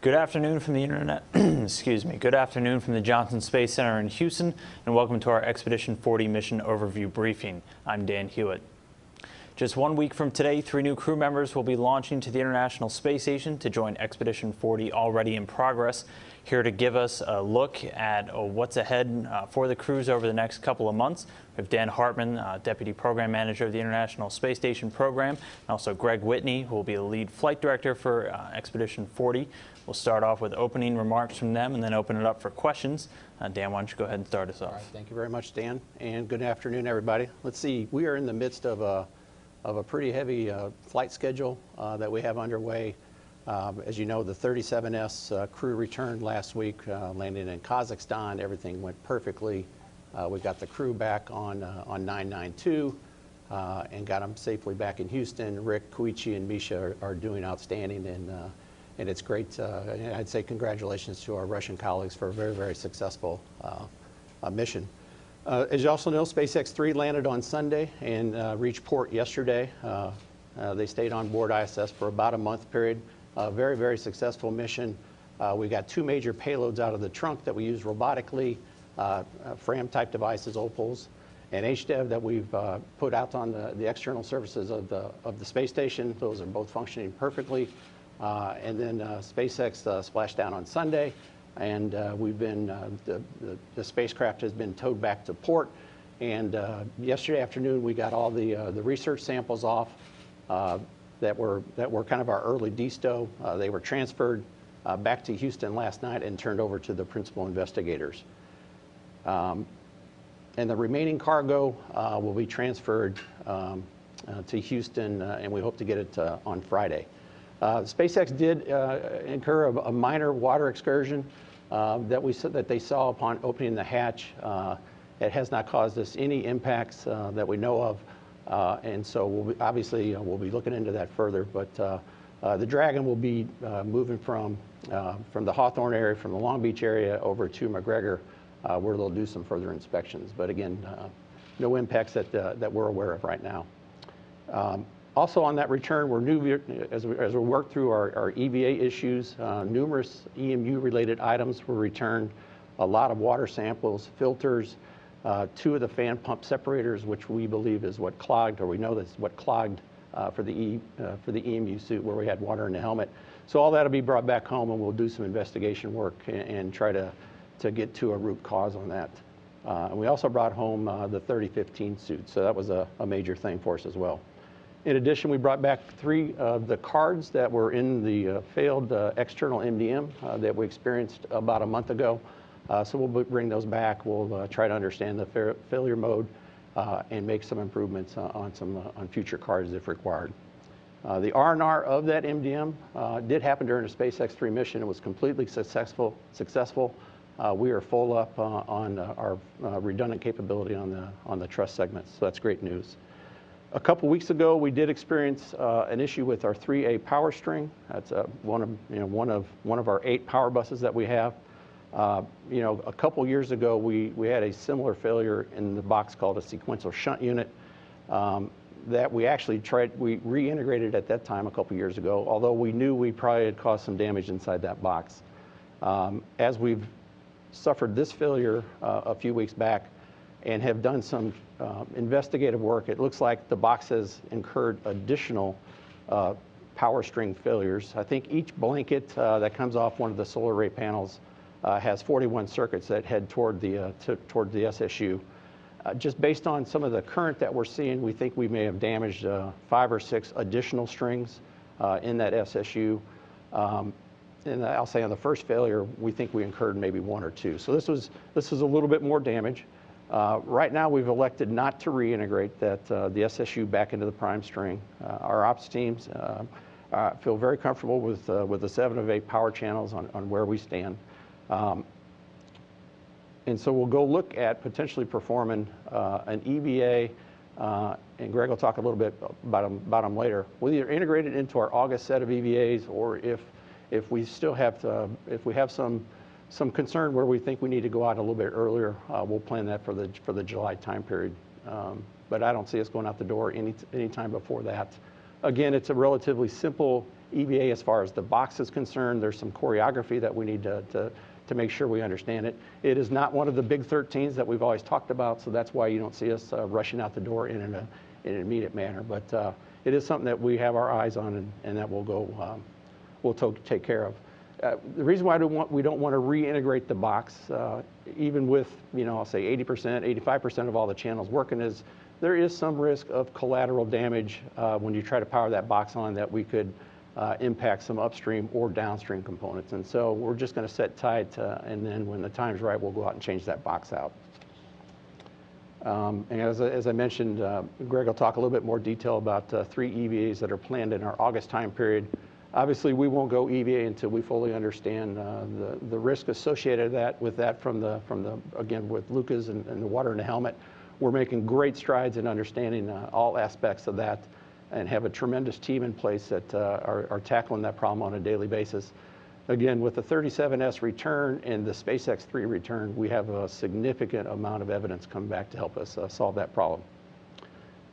Good afternoon from the internet. Excuse me. Good afternoon from the Johnson Space Center in Houston, and welcome to our Expedition 40 mission overview briefing. I'm Dan Hewitt. Just 1 week from today, 3 new crew members will be launching to the International Space Station to join Expedition 40 already in progress. Here to give us a look at what's ahead for the crews over the next couple of months, we have Dan Hartman, Deputy Program Manager of the International Space Station Program, and also Greg Whitney, who will be the lead flight director for Expedition 40. We'll start off with opening remarks from them and then open it up for questions. Dan, why don't you go ahead and start us off? All right, thank you very much, Dan, and good afternoon, everybody. Let's see, we are in the midst of a pretty heavy flight schedule that we have underway. As you know, the 37S crew returned last week, landing in Kazakhstan. Everything went perfectly. We got the crew back on 992 and got them safely back in Houston. Rick, Koichi, and Misha are doing outstanding, and it's great. I'd say congratulations to our Russian colleagues for a very, very successful mission. As you also know, SpaceX 3 landed on Sunday and reached port yesterday. They stayed on board ISS for about a month period. Very, very successful mission. We got 2 major payloads out of the trunk that we use robotically, FRAM-type devices, OPALs, and HDEV that we've put out on the external surfaces of the space station. Those are both functioning perfectly. And then SpaceX splashed down on Sunday, and we've been the spacecraft has been towed back to port. And yesterday afternoon, we got all the research samples off that were kind of our early desto. They were transferred back to Houston last night and turned over to the principal investigators. And the remaining cargo will be transferred to Houston, and we hope to get it on Friday. SpaceX did incur a minor water excursion that they saw upon opening the hatch. It has not caused us any impacts that we know of, and so we'll be looking into that further. But the Dragon will be moving from the Hawthorne area, from the Long Beach area, over to McGregor, where they'll do some further inspections. But again, no impacts that we're aware of right now. Also on that return, as we work through our EVA issues, numerous EMU-related items were returned, a lot of water samples, filters, 2 of the fan pump separators, which we believe is what clogged, or we know that's what clogged for the EMU suit where we had water in the helmet. So all that will be brought back home, and we'll do some investigation work and try to get to a root cause on that. And we also brought home the 3015 suit, so that was a major thing for us as well. In addition, we brought back 3 of the cards that were in the failed external MDM that we experienced about a month ago. So we'll bring those back. We'll try to understand the failure mode and make some improvements on future cards if required. The R&R of that MDM did happen during the SpaceX 3 mission. It was completely successful. We are full up on our redundant capability on the truss segments, so that's great news. A couple weeks ago, we did experience an issue with our 3A power string. That's one of our 8 power buses that we have. A couple years ago, we had a similar failure in the box called a sequential shunt unit that we actually we reintegrated at that time a couple years ago, although we knew we probably had caused some damage inside that box. As we've suffered this failure a few weeks back and have done some investigative work, it looks like the box has incurred additional power string failures. I think each blanket that comes off one of the solar array panels has 41 circuits that head toward the SSU. Just based on some of the current that we're seeing, we think we may have damaged 5 or 6 additional strings in that SSU. And I'll say on the first failure, we think we incurred maybe 1 or 2. So this was a little bit more damage. Right now, we've elected not to reintegrate the SSU back into the prime string. Our ops teams feel very comfortable with the 7 of 8 power channels on where we stand. And so we'll go look at potentially performing an EVA, and Greg will talk a little bit about them later. We'll either integrate it into our August set of EVAs, or if we still have if we have some concern where we think we need to go out a little bit earlier, we'll plan that for the July time period. But I don't see us going out the door any time before that. Again, it's a relatively simple EVA as far as the box is concerned. There's some choreography that we need to make sure we understand it. It is not one of the big 13s that we've always talked about, so that's why you don't see us rushing out the door in an immediate manner. But it is something that we have our eyes on, and that we'll take care of. The reason why we don't want to reintegrate the box, even with, I'll say 80%, 85% of all the channels working, is there is some risk of collateral damage when you try to power that box on that we could impact some upstream or downstream components. And so we're just going to set tight, and then when the time's right, we'll go out and change that box out. And as I mentioned, Greg will talk a little bit more detail about 3 EVAs that are planned in our August time period. Obviously, we won't go EVA until we fully understand the risk associated with that from again, with Lucas and the water in the helmet. We're making great strides in understanding all aspects of that, and have a tremendous team in place that are tackling that problem on a daily basis. Again, with the 37S return and the SpaceX 3 return, we have a significant amount of evidence coming back to help us solve that problem.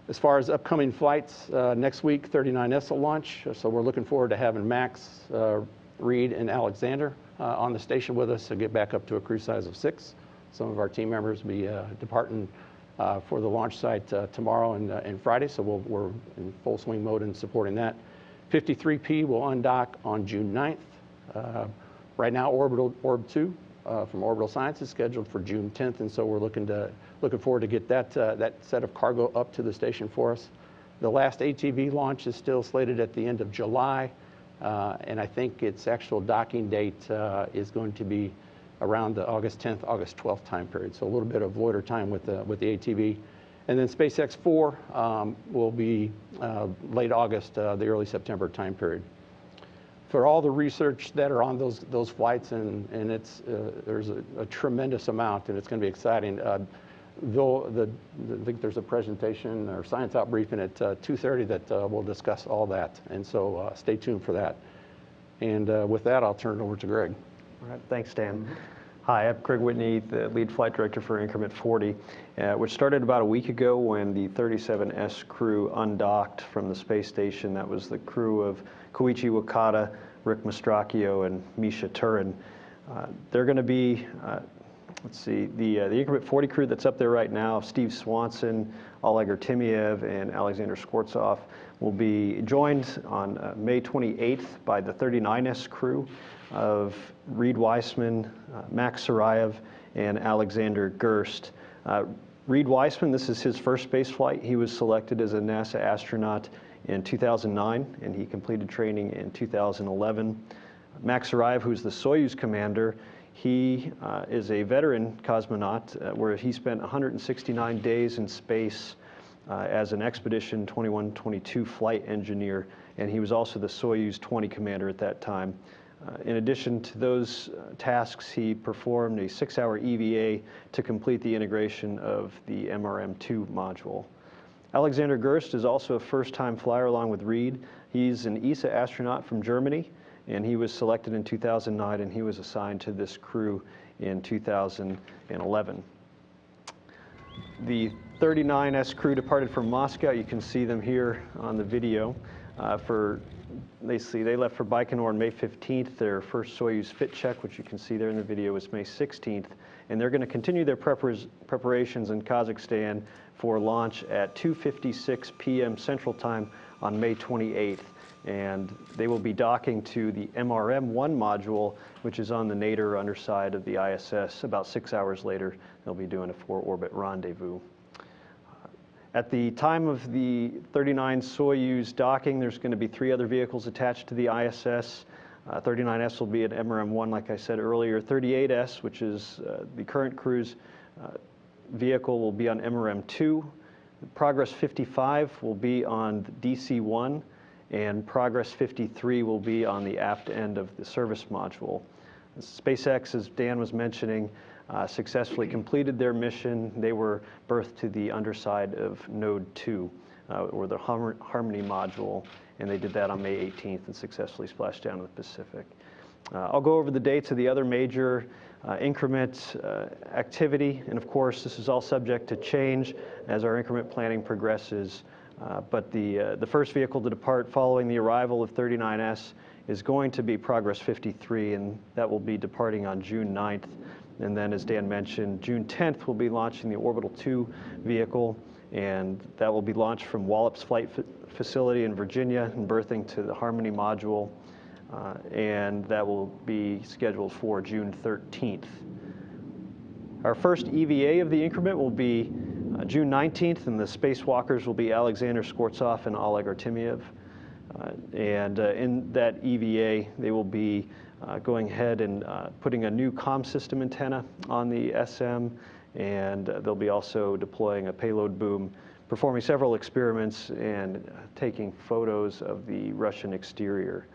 As far as upcoming flights, next week 39S will launch, so we're looking forward to having Max, Reed, and Alexander on the station with us to get back up to a crew size of 6. Some of our team members will be departing for the launch site tomorrow and Friday, so we're in full swing mode in supporting that. 53P will undock on June 9th. Right now, Orb 2 from Orbital Science is scheduled for June 10th, and so we're looking forward to get that set of cargo up to the station for us. The last ATV launch is still slated at the end of July, and I think its actual docking date is going to be around the August 10th, August 12th time period. So a little bit of loiter time with the ATV. And then SpaceX 4 will be late August, the early September time period. For all the research that are on those flights, and there's a tremendous amount, and it's going to be exciting. I think there's a presentation or science out briefing at 2:30 that will discuss all that, and so stay tuned for that. And with that, I'll turn it over to Greg. All right, thanks, Dan. Hi, I'm Craig Whitney, the lead flight director for Increment 40, which started about a week ago when the 37S crew undocked from the space station. That was the crew of Koichi Wakata, Rick Mastracchio, and Misha Turin. They're going to be, let's see, the Increment 40 crew that's up there right now, Steve Swanson, Oleg Artemiev, and Alexander Skvortsov, will be joined on May 28th by the 39S crew of Reed Weissman, Max Sarayev, and Alexander Gerst. Reed Weissman, this is his first space flight. He was selected as a NASA astronaut in 2009, and he completed training in 2011. Max Sarayev, who's the Soyuz commander, he is a veteran cosmonaut where he spent 169 days in space as an Expedition 21-22 flight engineer, and he was also the Soyuz 20 commander at that time. In addition to those tasks, he performed a 6-hour EVA to complete the integration of the MRM-2 module. Alexander Gerst is also a first-time flyer along with Reed. He's an ESA astronaut from Germany, and he was selected in 2009, and he was assigned to this crew in 2011. The 39S crew departed from Moscow. You can see them here on the video. They left for Baikonur on May 15th. Their first Soyuz fit check, which you can see there in the video, was May 16th. And they're going to continue their preparations in Kazakhstan for launch at 2:56 p.m. Central Time on May 28th. And they will be docking to the MRM-1 module, which is on the nadir underside of the ISS. About 6 hours later, they'll be doing a 4-orbit rendezvous. At the time of the 39 Soyuz docking, there's going to be 3 other vehicles attached to the ISS. 39S will be at MRM-1, like I said earlier. 38S, which is the current crew's vehicle, will be on MRM-2. Progress 55 will be on DC-1, and Progress 53 will be on the aft end of the service module. SpaceX, as Dan was mentioning, successfully completed their mission. They were berthed to the underside of Node 2, or the Harmony module, and they did that on May 18th and successfully splashed down in the Pacific. I'll go over the dates of the other major increment activity, and of course, this is all subject to change as our increment planning progresses But the first vehicle to depart following the arrival of 39S is going to be Progress 53, and that will be departing on June 9th. And then, as Dan mentioned, June 10th we'll be launching the Orbital 2 vehicle, and that will be launched from Wallops Flight Facility in Virginia and berthing to the Harmony module, and that will be scheduled for June 13th. Our first EVA of the increment will be June 19th, and the spacewalkers will be Alexander Skvortsov and Oleg Artemyev. In that EVA, they will be going ahead and putting a new comm system antenna on the SM, and they'll be also deploying a payload boom, performing several experiments, and taking photos of the Russian exterior.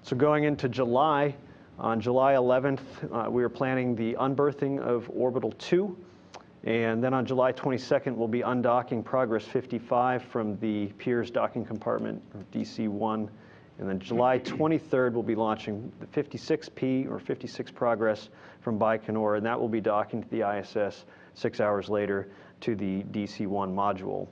So going into July, on July 11th, we are planning the unberthing of Orbital 2. And then on July 22nd, we'll be undocking Progress 55 from the Pirs docking compartment, or DC-1. And then July 23rd, we'll be launching the 56P, or 56 Progress, from Baikonur, and that will be docking to the ISS 6 hours later to the DC-1 module.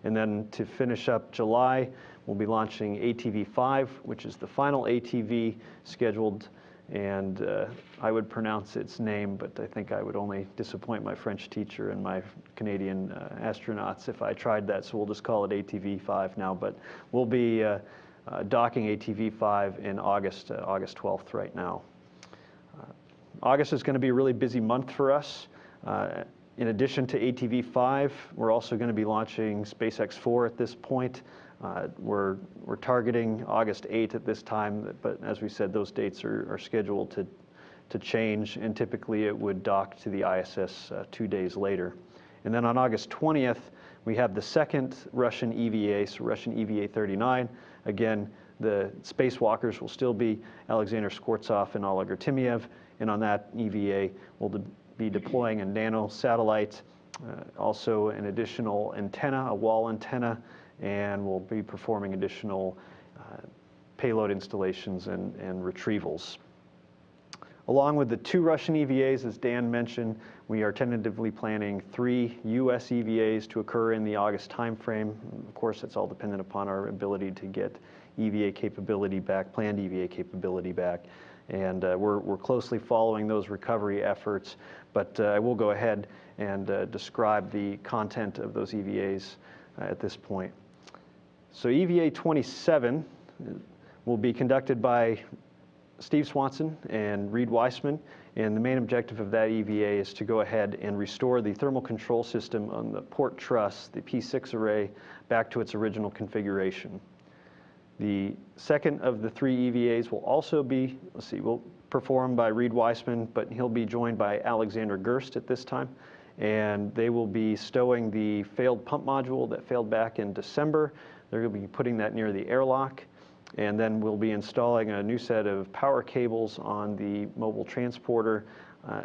And then to finish up July, we'll be launching ATV-5, which is the final ATV scheduled, and I would pronounce its name, but I think I would only disappoint my French teacher and my Canadian astronauts if I tried that, so we'll just call it ATV-5 now. But we'll be docking ATV-5 in August 12th right now. August is going to be a really busy month for us. In addition to ATV-5, we're also going to be launching SpaceX-4 at this point. We're targeting August 8th at this time, but as we said, those dates are scheduled to change, and typically it would dock to the ISS 2 days later. And then on August 20th, we have the second Russian EVA, so Russian EVA 39. Again, the spacewalkers will still be Alexander Skvortsov and Oleg Artemyev, and on that EVA, we'll be deploying a nano satellite, also an additional antenna, a wall antenna, and we'll be performing additional payload installations and retrievals. Along with the 2 Russian EVAs, as Dan mentioned, we are tentatively planning 3 US EVAs to occur in the August timeframe. Of course, that's all dependent upon our ability to get EVA capability back, planned EVA capability back. And we're closely following those recovery efforts, but I will go ahead and describe the content of those EVAs at this point. So EVA 27 will be conducted by Steve Swanson and Reed Weissman, and the main objective of that EVA is to go ahead and restore the thermal control system on the port truss, the P6 array, back to its original configuration. The second of the 3 EVAs will also be, will performed by Reed Weissman, but he'll be joined by Alexander Gerst at this time, and they will be stowing the failed pump module that failed back in December. They're going to be putting that near the airlock, and then we'll be installing a new set of power cables on the mobile transporter,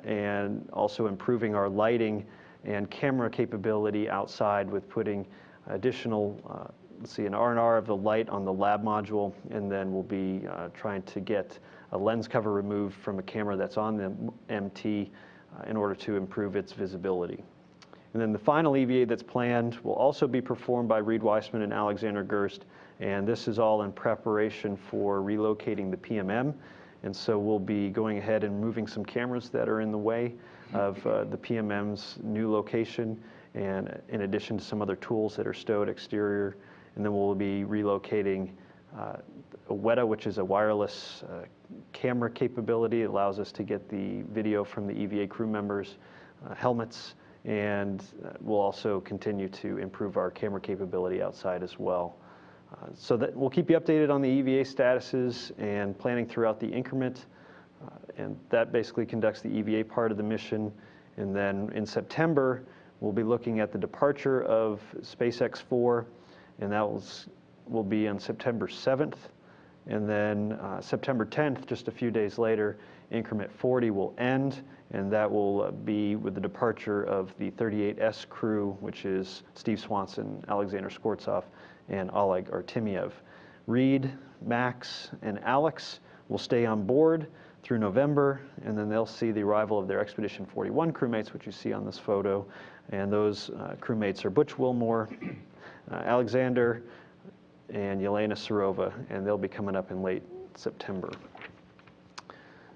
and also improving our lighting and camera capability outside with putting additional, an R&R of the light on the lab module, and then we'll be trying to get a lens cover removed from a camera that's on the MT in order to improve its visibility. And then the final EVA that's planned will also be performed by Reed Weissman and Alexander Gerst, and this is all in preparation for relocating the PMM. And so we'll be going ahead and moving some cameras that are in the way of the PMM's new location, and in addition to some other tools that are stowed exterior. And then we'll be relocating a WETA, which is a wireless camera capability. It allows us to get the video from the EVA crew members' helmets, and we'll also continue to improve our camera capability outside as well. So that we'll keep you updated on the EVA statuses and planning throughout the increment, and that basically conducts the EVA part of the mission. And then in September, we'll be looking at the departure of SpaceX-4, and that will be on September 7th. And then September 10th, just a few days later, increment 40 will end, and that will be with the departure of the 38S crew, which is Steve Swanson, Alexander Skvortsov, and Oleg Artemyev. Reed, Max, and Alex will stay on board through November, and then they'll see the arrival of their Expedition 41 crewmates, which you see on this photo. And those crewmates are Butch Wilmore, Alexander, and Yelena Serova, and they'll be coming up in late September.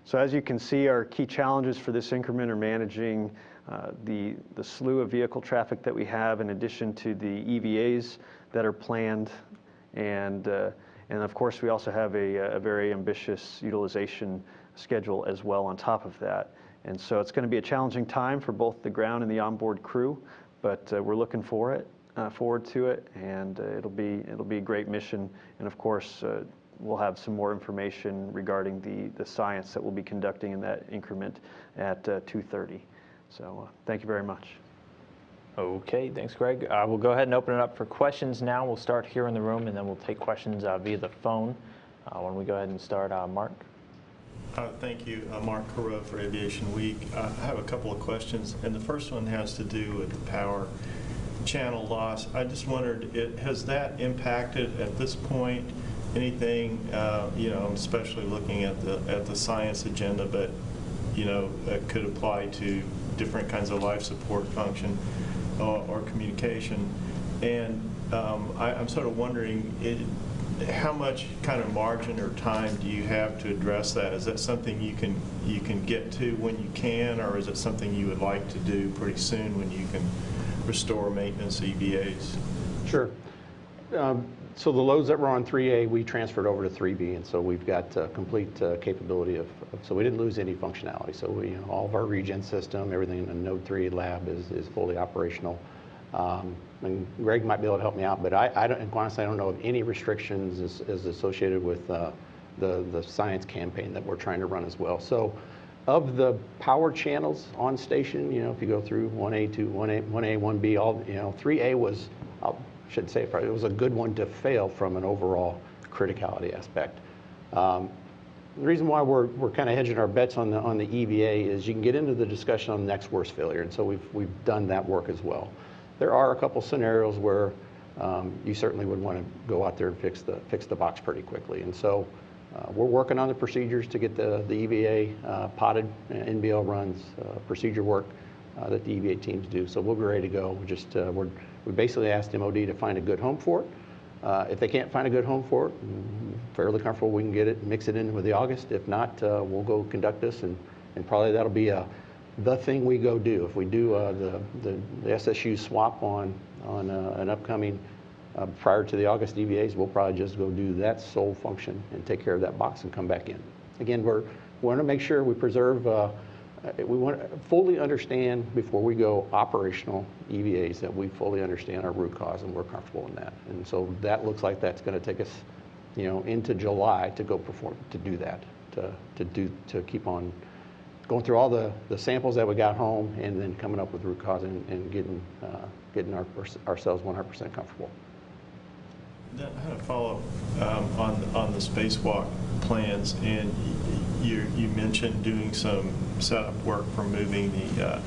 So as you can see, our key challenges for this increment are managing the slew of vehicle traffic that we have, in addition to the EVAs that are planned, and of course we also have a very ambitious utilization schedule as well on top of that. And so it's going to be a challenging time for both the ground and the onboard crew, but we're looking forward to it, and it'll be a great mission. And of course, we'll have some more information regarding the science that we'll be conducting in that increment at 2:30. So thank you very much. Okay, thanks, Greg. We'll go ahead and open it up for questions now. We'll start here in the room, and then we'll take questions via the phone. Why don't we go ahead and start, Mark? Thank you, Mark Carreau for Aviation Week. I have a couple of questions, and the first one has to do with the power channel loss. I just wondered, has that impacted at this point anything? You know, I'm especially looking at the science agenda, but you know, that could apply to different kinds of life support function or communication. And I'm sort of wondering, how much kind of margin or time do you have to address that? Is that something you can get to when you can, or is it something you would like to do pretty soon when you can restore maintenance EVAs? Sure. So the loads that were on 3A, we transferred over to 3B, and so we've got complete capability of, so we didn't lose any functionality. So we, all of our regen system, everything in the Node 3 lab is fully operational. And Greg might be able to help me out, but I don't, and honestly, I don't know of any restrictions as associated with the science campaign that we're trying to run as well. So of the power channels on station, you know, if you go through 1A, 1A, 1B, all, you know, 3A was, I should say it was a good one to fail from an overall criticality aspect. The reason why we're kind of hedging our bets on the EVA is you can get into the discussion on the next worst failure, and so we've done that work as well. There are a couple scenarios where you certainly would want to go out there and fix the box pretty quickly, and so we're working on the procedures to get the EVA potted NBL runs, procedure work that the EVA teams do. So we'll be ready to go. We basically asked MOD to find a good home for it. If they can't find a good home for it, fairly comfortable we can get it, mix it in with the August. If not, we'll go conduct this, and probably that'll be the thing we go do. If we do the SSU swap on an upcoming prior to the August EVAs, we'll probably just go do that sole function and take care of that box and come back in. Again, we want to make sure we preserve, we want to fully understand before we go operational EVAs that we fully understand our root cause and we're comfortable in that. And so that looks like that's going to take us, you know, into July to go perform, to do that, to keep on going through all the samples that we got home and then coming up with root cause and getting ourselves 100% comfortable. Then I had a follow-up on the spacewalk plans, and you mentioned doing some setup work for moving the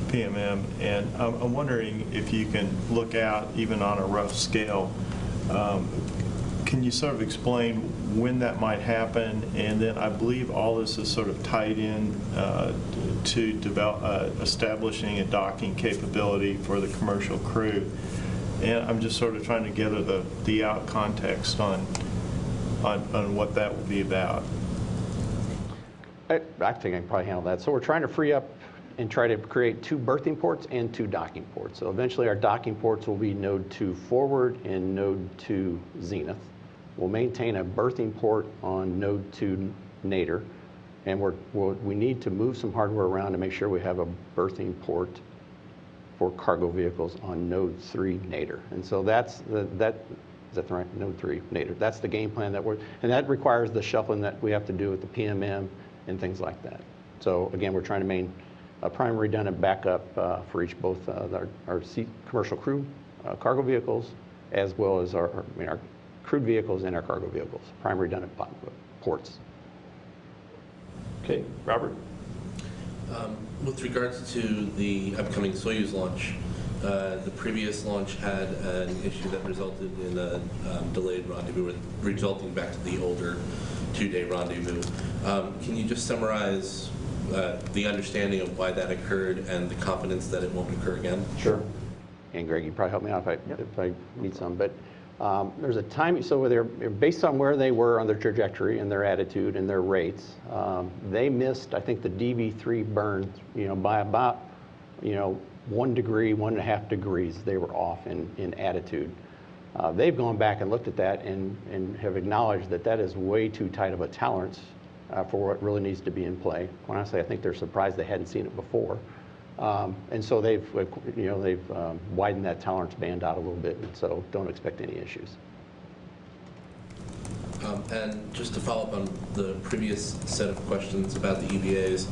PMM, and I'm wondering if you can look out even on a rough scale. Can you sort of explain when that might happen? And then I believe all this is sort of tied in to develop, establishing a docking capability for the commercial crew. And I'm just sort of trying to gather the out context on what that will be about. I think I can probably handle that. So we're trying to free up and try to create 2 berthing ports and 2 docking ports. So eventually our docking ports will be Node 2 forward and Node 2 zenith. We'll maintain a berthing port on Node 2 nadir, and we need to move some hardware around to make sure we have a berthing port for cargo vehicles on Node 3 nadir. And so is that the right, Node 3 nadir? That's the game plan and that requires the shuffling that we have to do with the PMM and things like that. So again, we're trying to maintain a prime redundant backup for both our commercial crew cargo vehicles, as well as our crewed vehicles and our cargo vehicles, prime redundant ports. Okay, Robert. With regards to the upcoming Soyuz launch, the previous launch had an issue that resulted in a delayed rendezvous, resulting back to the older two-day rendezvous. Can you just summarize the understanding of why that occurred and the confidence that it won't occur again? Sure. And Greg, you probably help me out if I need some. But there's a time, so they're based on where they were on their trajectory and their attitude and their rates. They missed, I think, the DV3 burn, by about, 1 degree, 1.5 degrees. They were off in attitude. They've gone back and looked at that and have acknowledged that that is way too tight of a tolerance for what really needs to be in play. Honestly, I think they're surprised they hadn't seen it before. And so they've widened that tolerance band out a little bit, and so don't expect any issues. And just to follow up on the previous set of questions about the EVAs,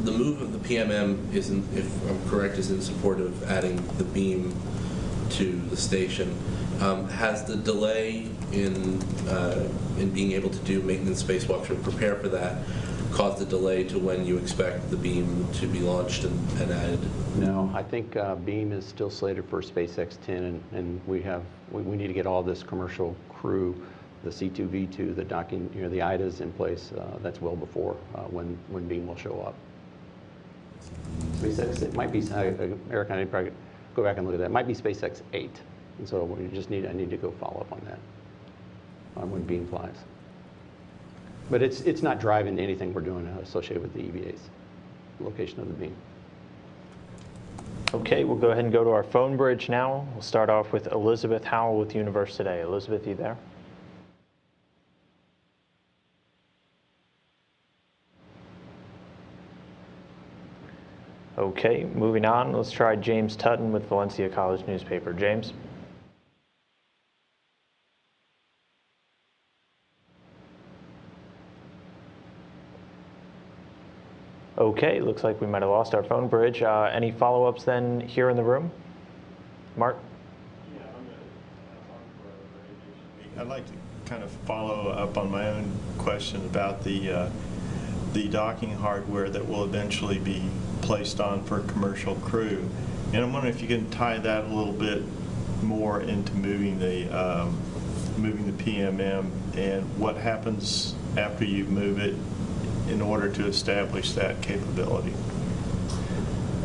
the move of the PMM is, if I'm correct, is in support of adding the beam to the station. Has the delay in being able to do maintenance spacewalks or prepare for that caused a delay to when you expect the beam to be launched and added? No, I think beam is still slated for SpaceX 10, and we need to get all this commercial crew, the C2, V2, the docking, the IDAs in place. That's well before when beam will show up. SpaceX, it might be, Eric, I need to probably go back and look at that. It might be SpaceX 8, and so I need to go follow up on that, on when beam flies. But it's not driving anything we're doing associated with the EVAs, location of the beam. Okay, we'll go ahead and go to our phone bridge now. We'll start off with Elizabeth Howell with Universe Today. Elizabeth, you there? Okay, moving on, let's try James Tutton with Valencia College Newspaper. James? Okay, looks like we might have lost our phone bridge. Any follow-ups then here in the room? Mark? Yeah, I'd like to kind of follow up on my own question about the docking hardware that will eventually be placed on for commercial crew. And I'm wondering if you can tie that a little bit more into moving the PMM and what happens after you move it in order to establish that capability.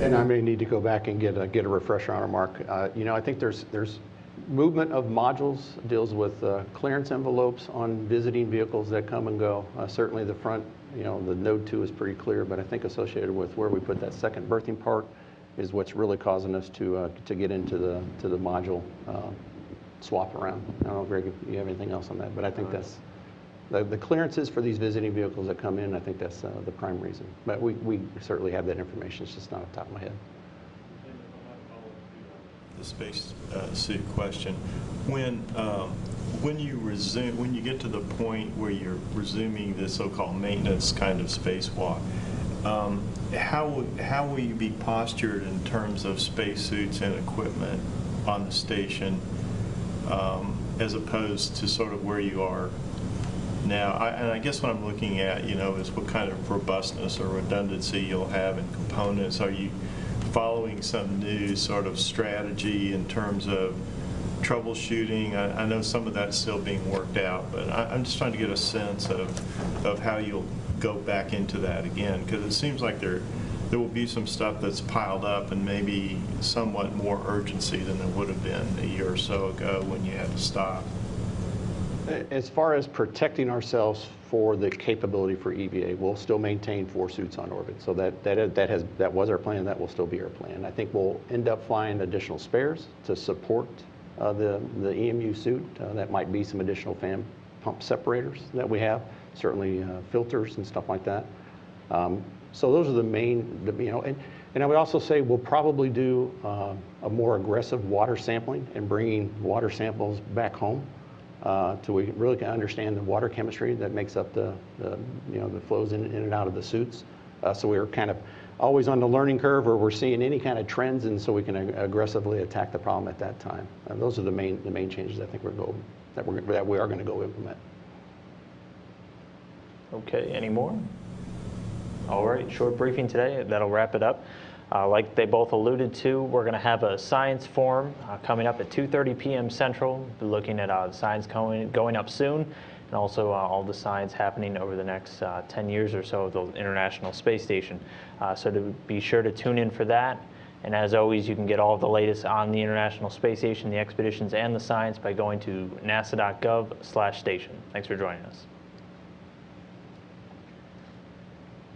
And I may need to go back and get a refresher on it, Mark. I think there's movement of modules deals with clearance envelopes on visiting vehicles that come and go. Certainly the front, the node 2 is pretty clear, but I think associated with where we put that second berthing part is what's really causing us to get into the module swap around. I don't know, Greg, if you have anything else on that, but I think that's the clearances for these visiting vehicles that come in. I think that's the prime reason. But we certainly have that information. It's just not off the top of my head. The space suit question. When you get to the point where you're resuming the so-called maintenance kind of spacewalk, how will you be postured in terms of spacesuits and equipment on the station, as opposed to sort of where you are now? And I guess what I'm looking at, is what kind of robustness or redundancy you'll have in components. Are you following some new sort of strategy in terms of troubleshooting? I know some of that's still being worked out, but I'm just trying to get a sense of how you'll go back into that again, because it seems like there will be some stuff that's piled up and maybe somewhat more urgency than there would have been a year or so ago when you had to stop. As far as protecting ourselves for the capability for EVA, we'll still maintain 4 suits on orbit. So that was our plan. That will still be our plan. I think we'll end up flying additional spares to support the EMU suit. That might be some additional fan pump separators that we have, certainly filters and stuff like that. So those are the main, and I would also say we'll probably do a more aggressive water sampling and bringing water samples back home. Till we really can understand the water chemistry that makes up the flows in and out of the suits. So we're kind of always on the learning curve where we're seeing any kind of trends, and so we can aggressively attack the problem at that time. Those are the main changes I think that we are going to go implement. Okay, any more? All right, short briefing today. That'll wrap it up. Like they both alluded to, we're going to have a science forum coming up at 2:30 p.m. Central. We'll be looking at science going up soon. and also all the science happening over the next 10 years or so of the International Space Station. So to be sure to tune in for that. And as always, you can get all of the latest on the International Space Station, the expeditions, and the science by going to nasa.gov/station. Thanks for joining us.